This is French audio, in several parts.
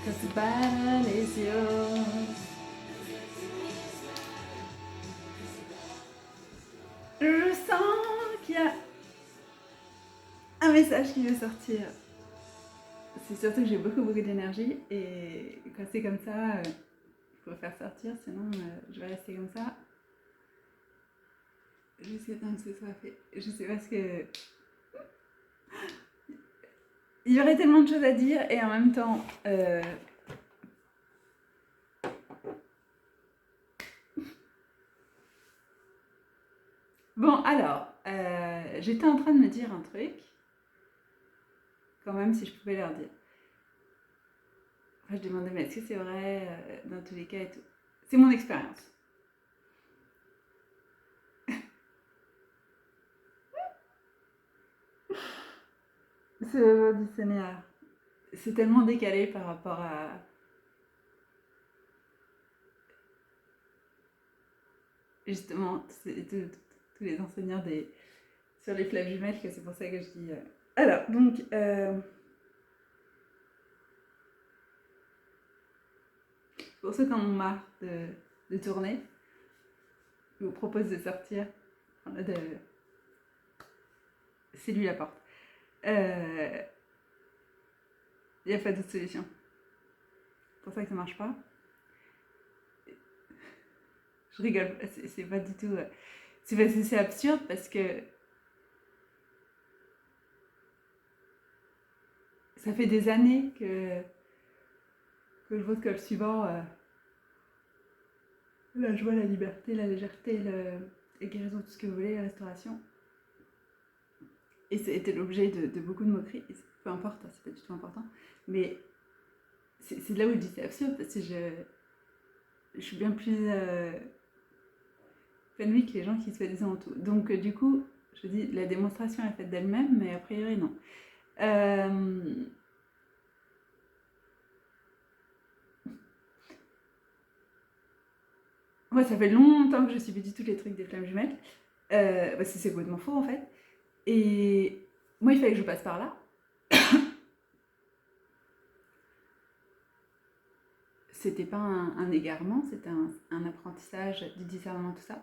'Cause the battle is yours. Je sens qu'il y a un message qui veut sortir. C'est surtout que j'ai beaucoup d'énergie et quand c'est comme ça, il faut faire sortir, sinon je vais rester comme ça. Jusqu'à temps que ce soit fait. Je sais pas ce que... Il y aurait tellement de choses à dire et en même temps... Bon, alors, j'étais en train de me dire un truc, quand même, si je pouvais leur dire. Enfin, je demandais, mais est-ce que c'est vrai dans tous les cas et tout. C'est mon expérience. Ce du Seigneur, c'est tellement décalé par rapport à... Justement, tous les enseignants sur les flèches jumelles, que c'est pour ça que je dis... Alors, donc... pour ceux qui en ont marre de tourner, je vous propose de sortir. C'est lui la porte. Il n'y a pas d'autre solution. C'est pour ça que ça marche pas. Je rigole, c'est pas du tout... C'est absurde parce que ça fait des années que je vote comme suivant la joie, la liberté, la légèreté, la guérison, tout ce que vous voulez, la restauration. Et c'était l'objet de beaucoup de moqueries. Peu importe, c'est pas du tout important. Mais c'est là où je dis c'est absurde parce que je suis bien plus épanouie que les gens qui se disent en tout. Donc du coup, je dis la démonstration est faite d'elle-même, mais a priori non. Moi, ça fait longtemps que je subis du tout les trucs des flammes jumelles. C'est complètement faux en fait. Et moi, il fallait que je passe par là. C'était pas un égarement, c'était un apprentissage du discernement, tout ça.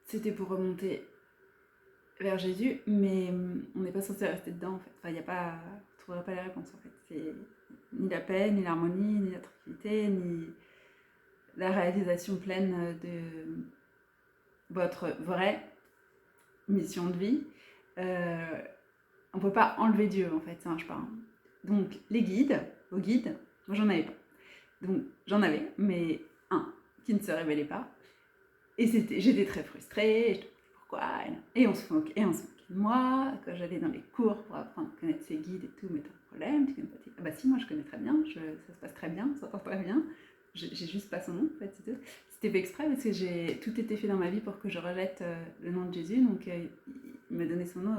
C'était pour remonter vers Jésus, mais on n'est pas censé rester dedans en fait. Enfin, il n'y a pas, on trouverait pas les réponses en fait. C'est ni la paix, ni l'harmonie, ni la tranquillité, ni la réalisation pleine de votre vraie mission de vie. On ne peut pas enlever Dieu en fait, ça marche pas. Hein. Donc les guides, vos guides, moi j'en avais pas. Donc j'en avais, mais un qui ne se révélait pas. Et j'étais très frustrée, et je me disais pourquoi. Et on se moquait de moi, quand j'allais dans les cours pour apprendre à connaître ses guides et tout, mais t'as un problème, tu connais pas tes... Ah bah si, moi je connais très bien, ça se passe très bien, ça s'entend très bien. J'ai juste pas son nom, en fait, c'est tout. C'était fait exprès parce que tout était fait dans ma vie pour que je rejette le nom de Jésus, donc il m'a donné son nom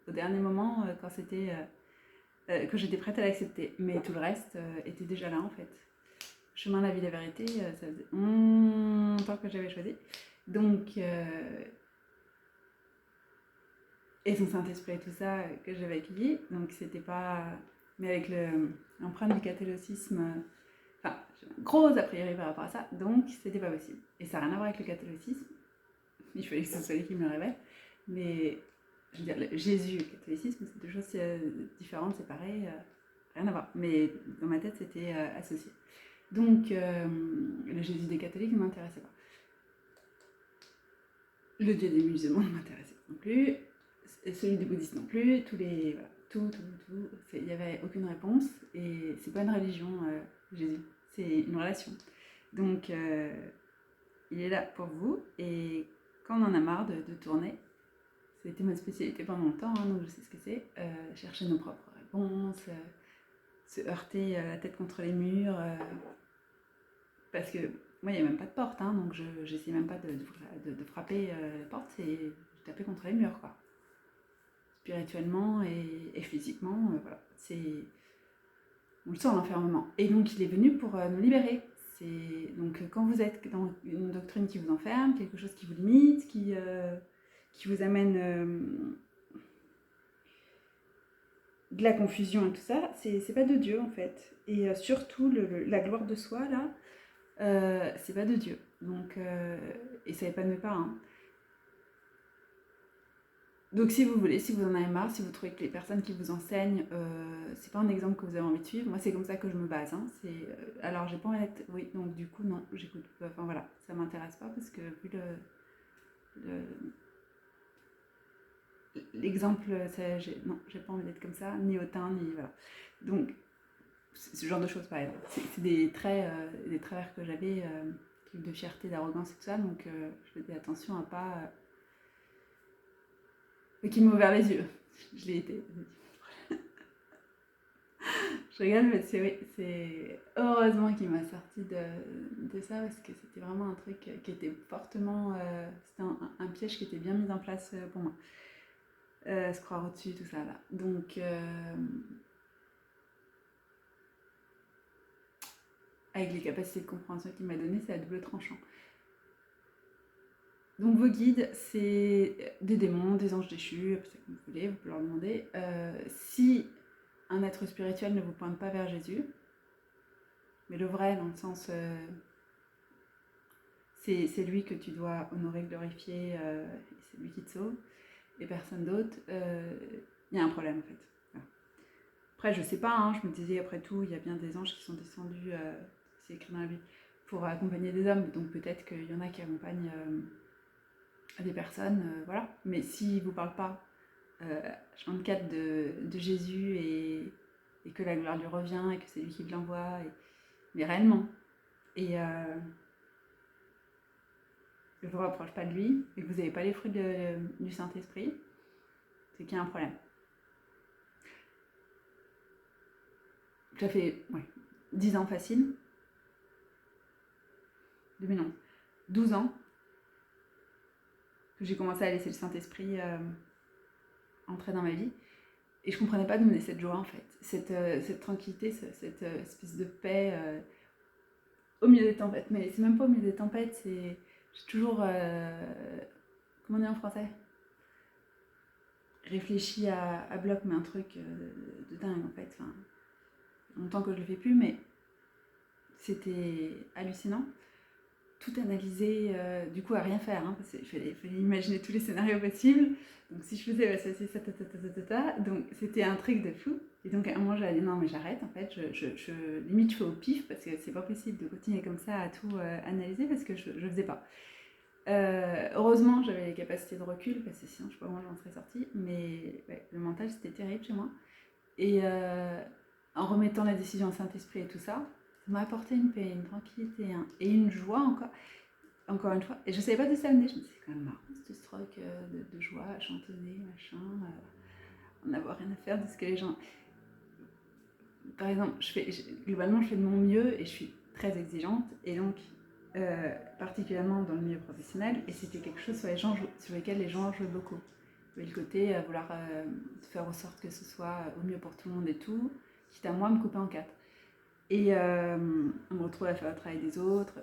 au dernier moment quand j'étais prête à l'accepter. Mais tout le reste était déjà là en fait. Chemin, la vie, la vérité, ça faisait longtemps que j'avais choisi. Donc, et son Saint-Esprit et tout ça que j'avais accueilli. Donc, c'était pas. Mais avec l'empreinte du catholicisme, enfin, j'ai un gros a priori par rapport à ça, donc c'était pas possible. Et ça n'a rien à voir avec le catholicisme. Il fallait que ce soit lui qui me le révèle. Mais, je veux dire, Jésus et le catholicisme, c'est deux choses différentes, séparées, rien à voir. Mais dans ma tête, c'était associé. Donc, le Jésus des catholiques ne m'intéressait pas. Le Dieu des musulmans ne m'intéressait pas non plus. Celui des bouddhistes non plus. Tous les... Voilà, tout. Il n'y avait aucune réponse. Et c'est pas une religion, Jésus. C'est une relation. Donc, il est là pour vous. Et quand on en a marre de tourner, c'était ma spécialité pendant longtemps, hein, donc je sais ce que c'est. Chercher nos propres réponses, se heurter la tête contre les murs... parce que moi, il n'y a même pas de porte, hein, donc je n'essayais même pas de frapper la porte, je tapais contre les murs, quoi. Spirituellement et physiquement, voilà. On le sent, l'enfermement. Et donc, il est venu pour nous libérer. Donc, quand vous êtes dans une doctrine qui vous enferme, quelque chose qui vous limite, qui qui vous amène de la confusion et tout ça, c'est pas de Dieu en fait. Et surtout la gloire de soi là, c'est pas de Dieu. Donc, et ça épanouit pas. Hein. Donc si vous voulez, si vous en avez marre, si vous trouvez que les personnes qui vous enseignent, c'est pas un exemple que vous avez envie de suivre, moi c'est comme ça que je me base. Hein. Alors j'ai pas envie d'être... Oui, donc du coup non, j'écoute pas. Enfin voilà, ça m'intéresse pas parce que vu l'exemple, non, j'ai pas envie d'être comme ça, ni hautain, ni... Voilà. Donc, c'est ce genre de choses pareil. C'est des travers que j'avais, de fierté, d'arrogance et tout ça, donc je faisais attention à pas... qui m'ont ouvert les yeux. Je l'ai été. Je regarde, mais c'est heureusement qu'il m'a sorti de ça, parce que c'était vraiment un truc qui était fortement... c'était un piège qui était bien mis en place pour moi. Se croire au-dessus, tout ça, là. Donc, avec les capacités de compréhension qu'il m'a données, c'est à double tranchant. Donc vos guides, c'est des démons, des anges déchus, c'est comme vous voulez, vous pouvez leur demander. Si un être spirituel ne vous pointe pas vers Jésus, mais le vrai dans le sens, c'est lui que tu dois honorer, glorifier, c'est lui qui te sauve, et personne d'autre, il y a un problème en fait. Voilà. Après je sais pas, hein, je me disais après tout, il y a bien des anges qui sont descendus, c'est écrit dans la Bible, pour accompagner des hommes, donc peut-être qu'il y en a qui accompagnent... des personnes, voilà. Mais s'il ne vous parle pas H24 de Jésus et que la gloire lui revient et que c'est lui qui l'envoie, mais réellement, et je ne vous rapproche pas de lui et que vous n'avez pas les fruits du Saint-Esprit, c'est qu'il y a un problème. Ça fait 10 ans facile, 2011, 12 ans que j'ai commencé à laisser le Saint-Esprit entrer dans ma vie. Et je comprenais pas d'où venait cette joie en fait, cette tranquillité, cette espèce de paix au milieu des tempêtes. Mais c'est même pas au milieu des tempêtes, j'ai toujours, comment on dit en français, réfléchi à bloc, mais un truc de dingue en fait. Enfin, longtemps que je le fais plus, mais c'était hallucinant. Tout analyser, du coup à rien faire, hein, parce qu'il fallait imaginer tous les scénarios possibles. Donc si je faisais ça, donc c'était un truc de fou. Et donc à un moment j'allais dit non mais j'arrête en fait, limite je fais au pif parce que c'est pas possible de continuer comme ça à tout analyser parce que je faisais pas. Heureusement j'avais les capacités de recul parce que sinon je sais pas comment j'en serais sortie, mais ouais, le mental c'était terrible chez moi. Et en remettant la décision au Saint-Esprit et tout ça, ça m'a apporté une paix, une tranquillité et une joie encore une fois. Et je savais pas d'où ça venait, je me disais c'est quand même marrant ce truc de joie, à chantonner, machin, en avoir rien à faire de ce que les gens... Par exemple, globalement je fais de mon mieux et je suis très exigeante et donc particulièrement dans le milieu professionnel, et c'était quelque chose sur lesquels les gens jouent beaucoup. Le côté vouloir faire en sorte que ce soit au mieux pour tout le monde et tout, quitte à moi me couper en quatre. Et on me retrouve à faire le travail des autres,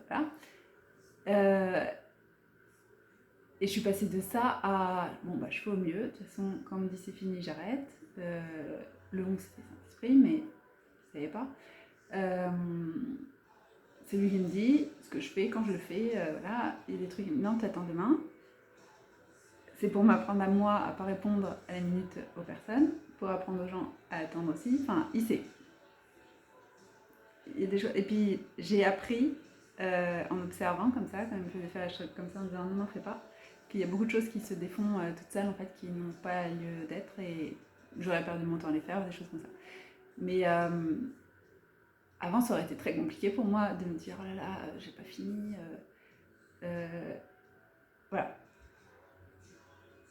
voilà. Et je suis passée de ça à bon bah je fais au mieux, de toute façon quand on me dit c'est fini j'arrête. Le 11 c'était Saint-Esprit, mais je savais pas. C'est lui qui me dit ce que je fais, quand je le fais, voilà. Il y a des trucs, non t'attends demain. C'est pour m'apprendre à moi à pas répondre à la minute aux personnes, pour apprendre aux gens à attendre aussi. Enfin, il sait. Il y a des choses. Et puis j'ai appris en observant comme ça, quand il me faisait faire des choses comme ça, en disant non, fais pas. Qu'il y a beaucoup de choses qui se défont toutes seules en fait, qui n'ont pas lieu d'être, et j'aurais perdu mon temps à les faire, des choses comme ça. Mais avant, ça aurait été très compliqué pour moi de me dire oh là là, j'ai pas fini. Voilà.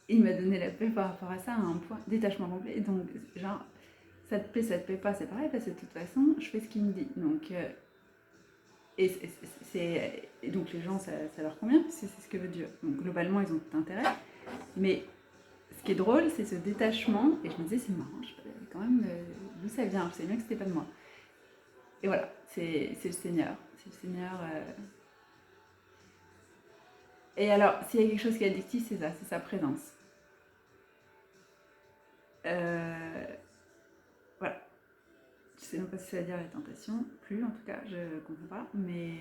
Et il m'a donné la paix par rapport à ça, à un point, détachement complet. Donc, genre, ça te plaît pas, c'est pareil, parce que de toute façon, je fais ce qu'il me dit. Donc, et donc les gens, ça leur convient, parce que c'est ce que veut Dieu. Donc, globalement, ils ont tout intérêt. Mais ce qui est drôle, c'est ce détachement. Et je me disais, c'est marrant, je sais quand même d'où ça vient. Je sais bien que c'était pas de moi. Et voilà, c'est le Seigneur. C'est le Seigneur. Et alors, s'il y a quelque chose qui est addictif, c'est ça, c'est sa présence. Voilà. Je sais même pas si ça veut dire la tentation, plus en tout cas, je comprends pas, mais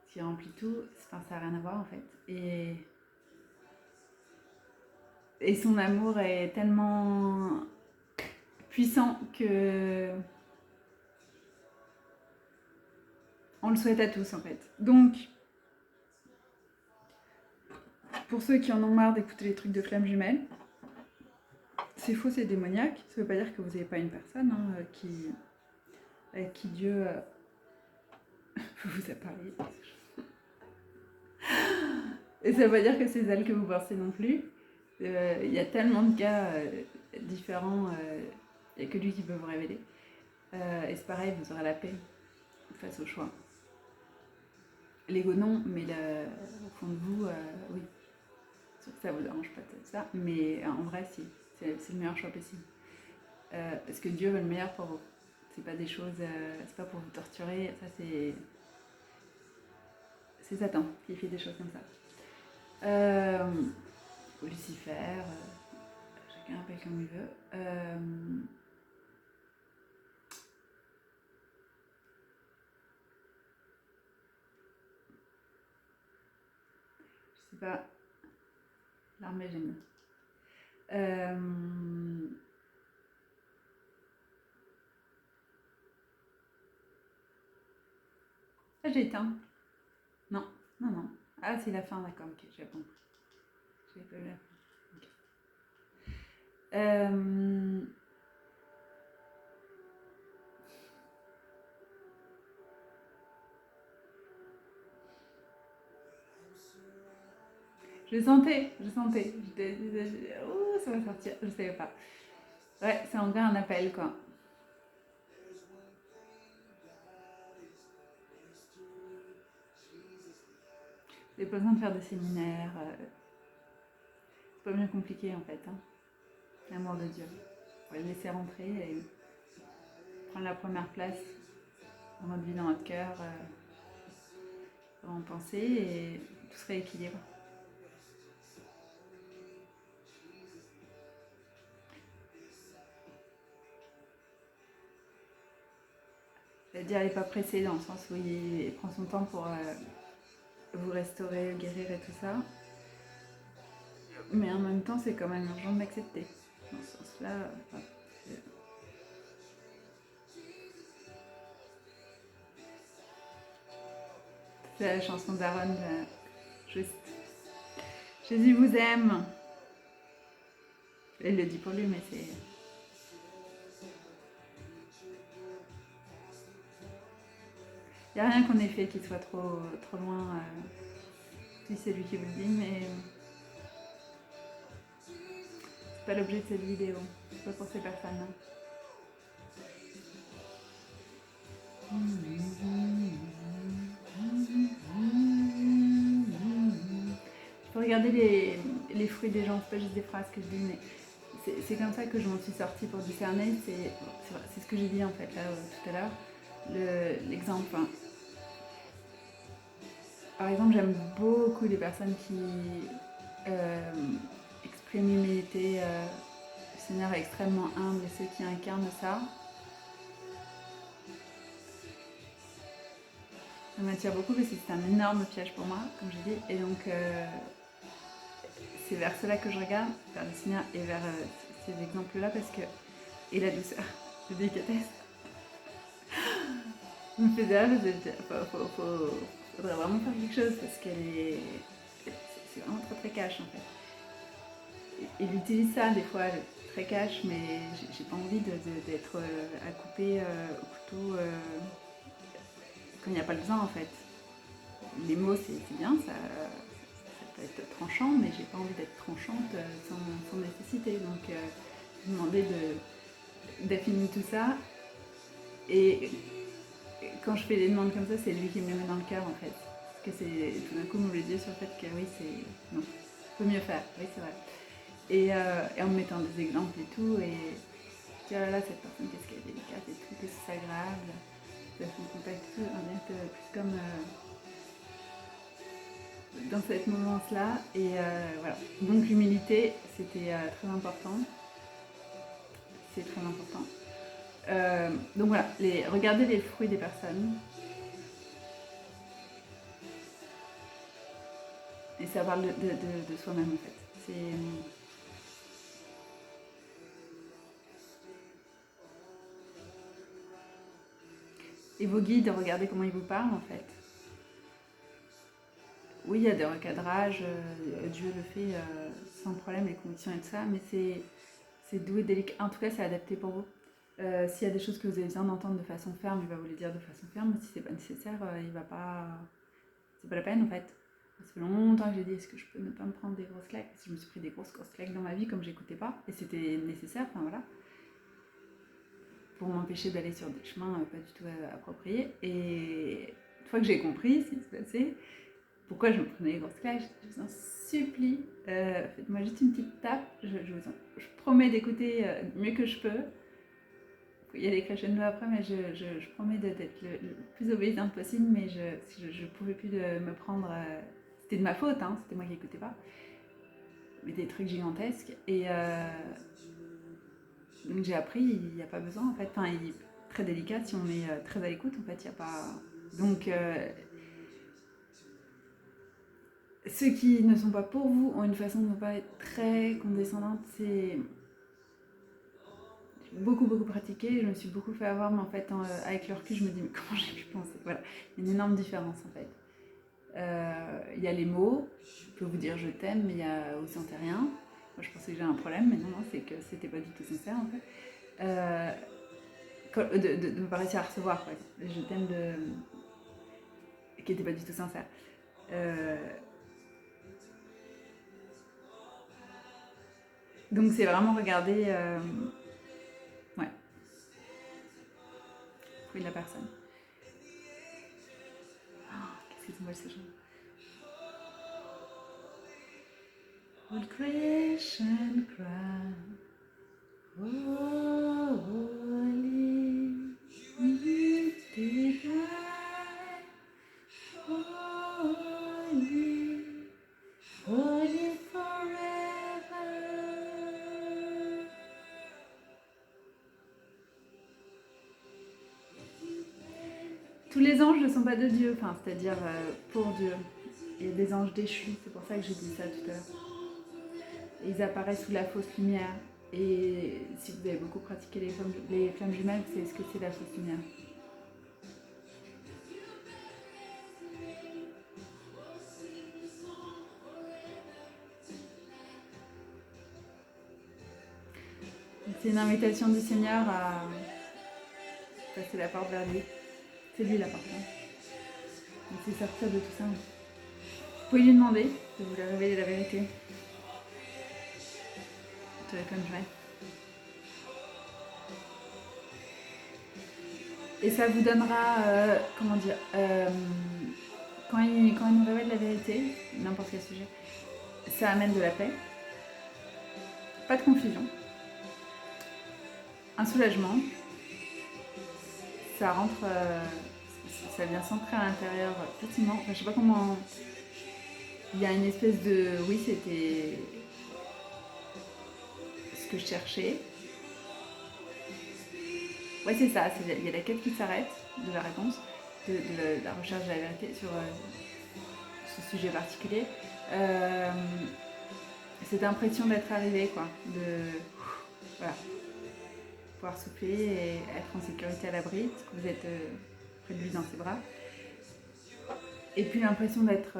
ce qui remplit tout, enfin, ça n'a rien à voir en fait. Et son amour est tellement puissant que on le souhaite à tous en fait. Donc, pour ceux qui en ont marre d'écouter les trucs de flammes jumelles, c'est faux, c'est démoniaque. Ça veut pas dire que vous n'avez pas une personne avec qui Dieu vous a parlé. Et ça veut pas dire que c'est elle que vous pensez non plus. Il y a tellement de cas différents, il n'y a que lui qui peut vous révéler. Et c'est pareil, vous aurez la paix face au choix. L'ego non, mais au fond de vous, oui. Sauf que ça vous dérange pas de ça, mais en vrai, si. C'est le meilleur choix possible. Parce que Dieu veut le meilleur pour vous. C'est pas des choses, c'est pas pour vous torturer, ça c'est Satan qui fait des choses comme ça. Ou Lucifer, chacun appelle comme il veut. Je sais pas, l'armée j'aime bien. Ah, j'ai éteint. Non, non, non. Ah, c'est la fin, d'accord, ok, j'ai compris. J'ai pas eu la fin. Ok. Je sentais. Oh, ça va sortir, je savais pas. Ouais, c'est encore un appel, quoi. J'ai pas besoin de faire des séminaires. C'est pas bien compliqué, en fait. Hein. L'amour de Dieu. On va le laisser rentrer et prendre la première place dans notre vie, dans notre cœur, dans nos pensées, et tout se rééquilibre. C'est-à-dire, il n'est pas pressé dans le sens où il prend son temps pour vous restaurer, guérir et tout ça. Mais en même temps, c'est quand même urgent de l'accepter. Dans ce sens-là, c'est la chanson d'Aaron, juste Jésus vous aime. Il le dit pour lui, mais c'est. Il n'y a rien qu'on ait fait qui soit trop loin, si c'est lui qui vous le dit, mais c'est pas l'objet de cette vidéo. C'est pas pour ces personnes-là. Il faut regarder les fruits des gens, c'est pas juste des phrases que je dis, mais c'est comme ça que je m'en suis sortie pour discerner. C'est ce que j'ai dit en fait là tout à l'heure. L'exemple. Hein. Par exemple, j'aime beaucoup les personnes qui expriment l'humilité. Le Seigneur est extrêmement humble et ceux qui incarnent ça. Ça m'attire beaucoup parce que c'est un énorme piège pour moi, comme j'ai dit. Et donc, c'est vers cela que je regarde, vers le Seigneur et vers ces exemples-là, parce que. Et la douceur, la délicatesse. Ça me fait derrière, faudrait vraiment faire quelque chose parce qu'elle est. C'est vraiment très très cash en fait. Il utilise ça des fois, très cash, mais j'ai pas envie d'être à couper au couteau quand il n'y a pas le besoin en fait. Les mots c'est bien, ça peut être tranchant, mais j'ai pas envie d'être tranchante sans nécessité. Donc je me demandais d'affiner tout ça. Et quand je fais des demandes comme ça, c'est lui qui me les met dans le cœur en fait. Parce que c'est tout d'un coup m'ouvre les yeux sur le fait que oui, c'est. Non, faut mieux faire, oui, c'est vrai. Et en me mettant des exemples et tout, et tu vois là, cette personne, qu'est-ce qu'elle est délicate et tout, que c'est agréable, de son contact et tout, on dirait que plus comme dans cette moment-là. Et voilà. Donc l'humilité, c'était très important. C'est très important. Donc voilà, regardez les fruits des personnes. Et ça parle de soi-même en fait. Et vos guides, regardez comment ils vous parlent en fait. Oui, il y a des recadrages, Dieu le fait sans problème, les convictions et tout ça, mais c'est doux et délicat. En tout cas, c'est adapté pour vous. S'il y a des choses que vous avez besoin d'entendre de façon ferme, il va vous les dire de façon ferme. Si c'est pas nécessaire, il va pas. C'est pas la peine en fait. Ça fait longtemps que j'ai dit est-ce que je peux ne pas me prendre des grosses claques, parce que je me suis pris des grosses claques dans ma vie comme j'écoutais pas, et c'était nécessaire, enfin voilà, pour m'empêcher d'aller sur des chemins pas du tout appropriés. Et une fois que j'ai compris ce qui se passait, pourquoi je me prenais des grosses claques, je vous en supplie, faites-moi juste une petite tape, je promets d'écouter mieux que je peux. Il y a des crescendo après, mais je promets d'être le plus obéissante possible, mais je pouvais plus de me prendre. C'était de ma faute, hein, c'était moi qui n'écoutais pas. Mais des trucs gigantesques. Et donc j'ai appris, il n'y a pas besoin en fait. Enfin, il est très délicat si on est très à l'écoute, en fait, il n'y a pas. Donc ceux qui ne sont pas pour vous ont une façon de ne pas être très condescendante. C'est beaucoup pratiqué, je me suis beaucoup fait avoir, mais en fait avec le recul je me dis mais comment j'ai pu penser, voilà, il y a une énorme différence en fait. Il y a les mots, je peux vous dire je t'aime, mais il y a au sentez rien. Moi je pensais que j'ai un problème, mais non, c'est que c'était pas du tout sincère en fait. De me pas réussir à recevoir quoi. Je t'aime qui était pas du tout sincère. Donc c'est vraiment regarder ouais, fruit de la personne. Oh, qu'est-ce que c'est moche ces gens. All creation cry, holy, divine, holy, holy forever. Tous les anges ne sont pas de Dieu, enfin, c'est-à-dire pour Dieu. Il y a des anges déchus, c'est pour ça que j'ai dit ça tout à l'heure. Ils apparaissent sous la fausse lumière. Et si vous avez beaucoup pratiqué les flammes jumelles, vous savez ce que c'est la fausse lumière. C'est une invitation du Seigneur à passer la porte vers lui. C'est lui la porte. C'est sortir de tout ça. Vous pouvez lui demander de vous révéler la vérité. Je te répondrai. Et ça vous donnera, comment dire, quand il nous révèle la vérité, n'importe quel sujet, ça amène de la paix, pas de confusion, un soulagement, ça rentre, ça vient s'ancrer à l'intérieur facilement. Enfin, je sais pas comment. Il y a une espèce de. Oui, c'était ce que je cherchais. Ouais, c'est ça. Il y a la quête qui s'arrête de la réponse, de la recherche de la vérité sur ce sujet particulier. Cette impression d'être arrivé, quoi. Voilà. Pouvoir souffler et être en sécurité à l'abri, parce que vous êtes près de lui dans ses bras. Et puis l'impression d'être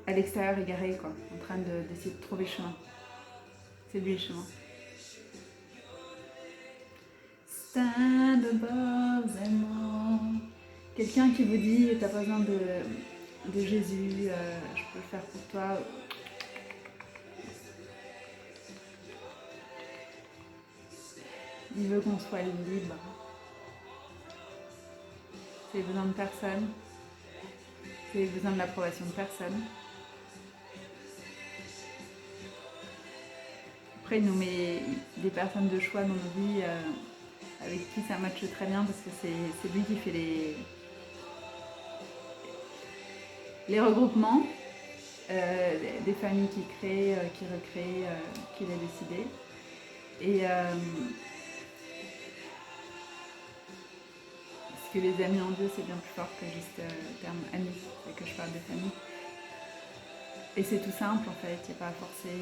à l'extérieur égaré, quoi, en train d'essayer de trouver le chemin. C'est lui le chemin. Stand above them all. Quelqu'un qui vous dit t'as pas besoin de Jésus, je peux le faire pour toi. Il veut qu'on soit libre. Vous avez besoin de personne. Vous avez besoin de l'approbation de personne. Après, il nous met des personnes de choix dans nos vies avec qui ça matche très bien parce que c'est lui qui fait les regroupements des familles qui créent, qui recréent, qu'il a décidé. Et parce que les amis en Dieu, c'est bien plus fort que juste le terme amis, et que je parle de famille. Et c'est tout simple en fait, il n'y a pas à forcer,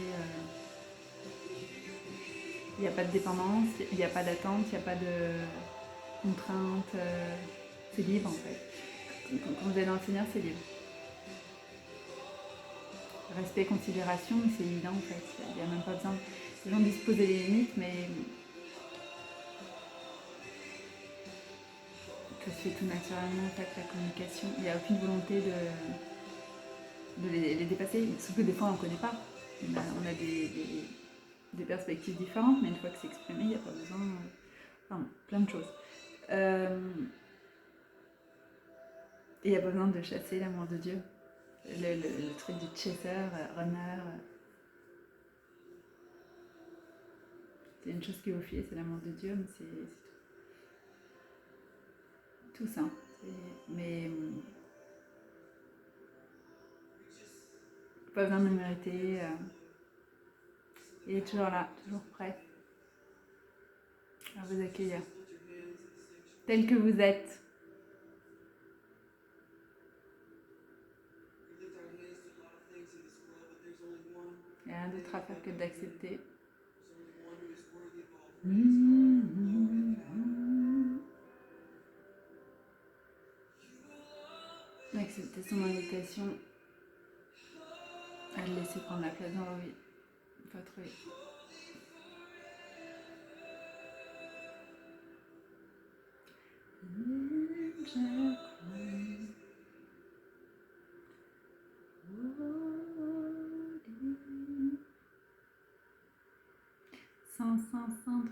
il n'y a pas de dépendance, il n'y a pas d'attente, il n'y a pas de contrainte, c'est libre en fait. Quand vous êtes dans le Seigneur, c'est libre. Respect, considération, c'est évident en fait, il n'y a même pas besoin. Les gens disent poser les limites, mais ça se fait tout naturellement en fait, la communication. Il n'y a aucune volonté de les dépasser, sauf que des fois on ne connaît pas. On a des perspectives différentes, mais une fois que c'est exprimé, il n'y a pas besoin. Enfin, plein de choses. Et il n'y a pas besoin de chasser l'amour de Dieu. Le truc du chaser, runner. C'est une chose qui est au filet, c'est l'amour de Dieu, mais c'est tout ça. Mais pas besoin de le mériter. Il est toujours là, toujours prêt à vous accueillir. Tel que vous êtes. Il n'y a rien d'autre à faire que d'accepter. D'accepter son invitation à le laisser prendre la place dans votre vie.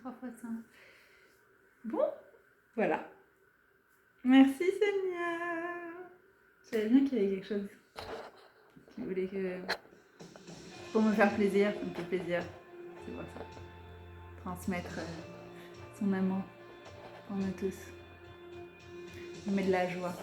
3 fois 5. Bon, voilà. Merci Seigneur. Je savais bien qu'il y avait quelque chose qui voulait que... Pour me faire plaisir, ça me fait plaisir. C'est pour ça. Transmettre son amour pour nous tous. Ça met de la joie.